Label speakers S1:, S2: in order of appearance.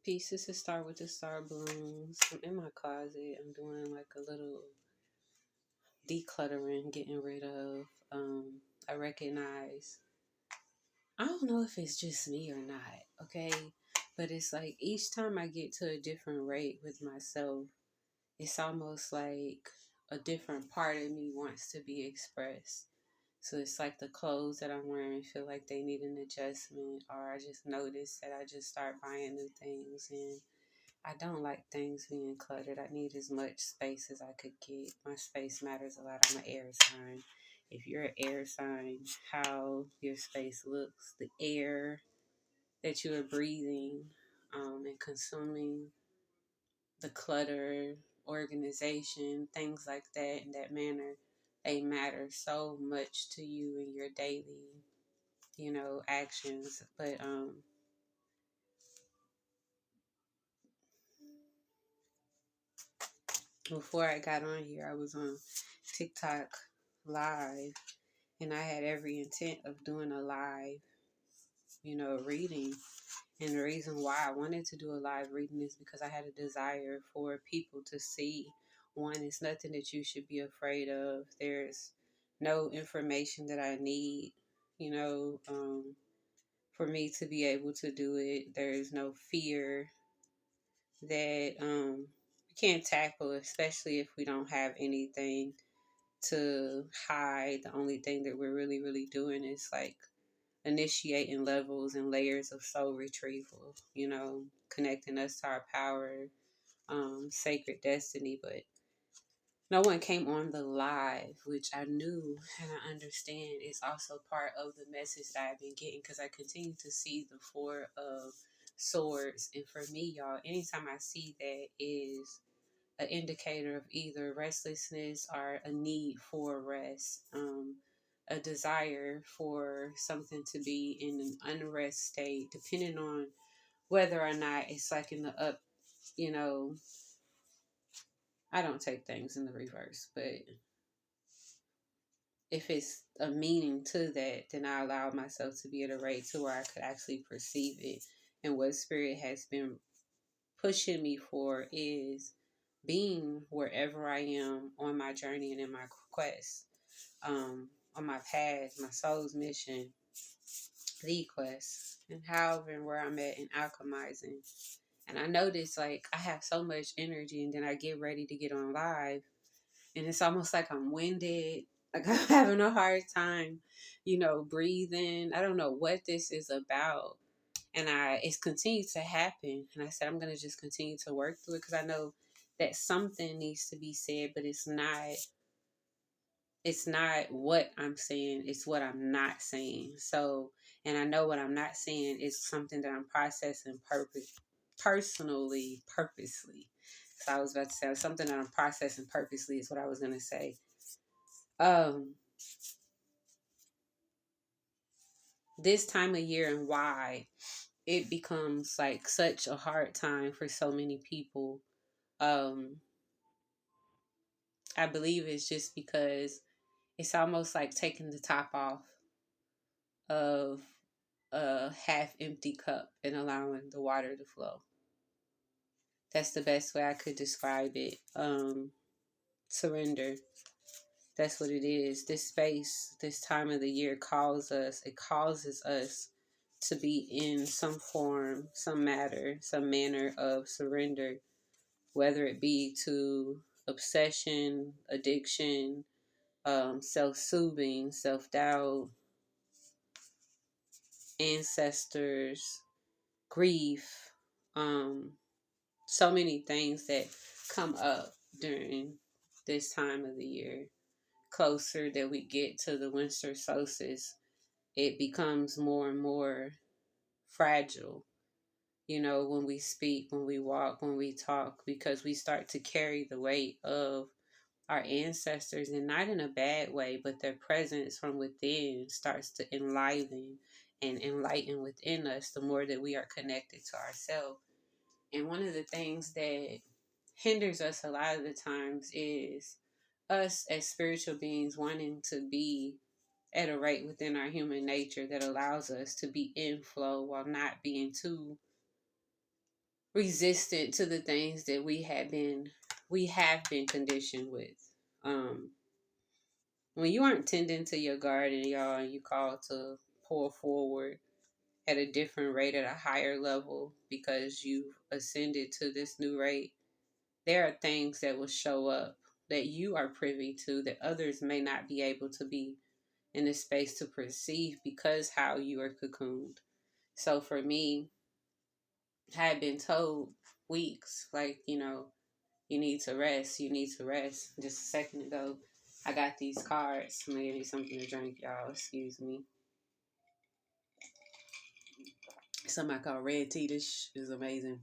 S1: Pieces to start with the star balloons. I'm in my closet. I'm doing like a little decluttering, getting rid of. I recognize, I don't know if it's just me or not, okay? But it's like each time I get to a different rate with myself, it's almost like a different part of me wants to be expressed. So it's like the clothes that I'm wearing feel like they need an adjustment, or I just notice that I just start buying new things, and I don't like things being cluttered. I need as much space as I could get. My space matters a lot. I'm an air sign. If you're an air sign, how your space looks, the air that you are breathing and consuming, the clutter, organization, things like that in that manner, they matter so much to you in your daily, actions. But before I got on here, I was on TikTok live, and I had every intent of doing a live, reading. And the reason why I wanted to do a live reading is because I had a desire for people to see. One, it's nothing that you should be afraid of. There's no information that I need, you know, um, for me to be able to do it. There's no fear that we can't tackle, especially if we don't have anything to hide. The only thing that we're really, really doing is like initiating levels and layers of soul retrieval, connecting us to our power, sacred destiny. But no one came on the live, which I knew and I understand is also part of the message that I've been getting, because I continue to see the Four of Swords. And for me, y'all, anytime I see that is an indicator of either restlessness or a need for rest, a desire for something to be in an unrest state, depending on whether or not it's like in the up, you know, I don't take things in the reverse, but if it's a meaning to that, then I allow myself to be at a rate to where I could actually perceive it. And what spirit has been pushing me for is being wherever I am on my journey and in my quest, on my path, my soul's mission, the quest, and however and where I'm at in alchemizing. And I notice like I have so much energy, and then I get ready to get on live, and it's almost like I'm winded. Like I'm having a hard time, breathing. I don't know what this is about. And it's continued to happen. And I said, I'm going to just continue to work through it, because I know that something needs to be said, but it's not what I'm saying, it's what I'm not saying. So, and I know what I'm not saying is something that I'm processing purposely. So I was about to say something that I'm processing purposely is what I was going to say. Um, this time of year and why it becomes like such a hard time for so many people. Um, I believe it's just because it's almost like taking the top off of a half empty cup and allowing the water to flow. That's the best way I could describe it. Surrender. That's what it is. This space, this time of the year it causes us to be in some form, some matter, some manner of surrender, whether it be to obsession, addiction, self-soothing, self-doubt, ancestors, grief, so many things that come up during this time of the year. Closer that we get to the winter solstice, it becomes more and more fragile. When we speak, when we walk, when we talk, because we start to carry the weight of our ancestors, and not in a bad way, but their presence from within starts to enliven and enlighten within us the more that we are connected to ourselves. And one of the things that hinders us a lot of the times is us as spiritual beings wanting to be at a rate within our human nature that allows us to be in flow while not being too resistant to the things that we have been conditioned with. Um, when you aren't tending to your garden, y'all, and you call to pour forward at a different rate, at a higher level, because you've ascended to this new rate, there are things that will show up that you are privy to that others may not be able to be in a space to perceive because how you are cocooned. So for me, I had been told weeks, like, you need to rest. You need to rest. Just a second ago, I got these cards. I'm gonna give you something to drink, y'all. Excuse me. Something I call red tea. This is amazing.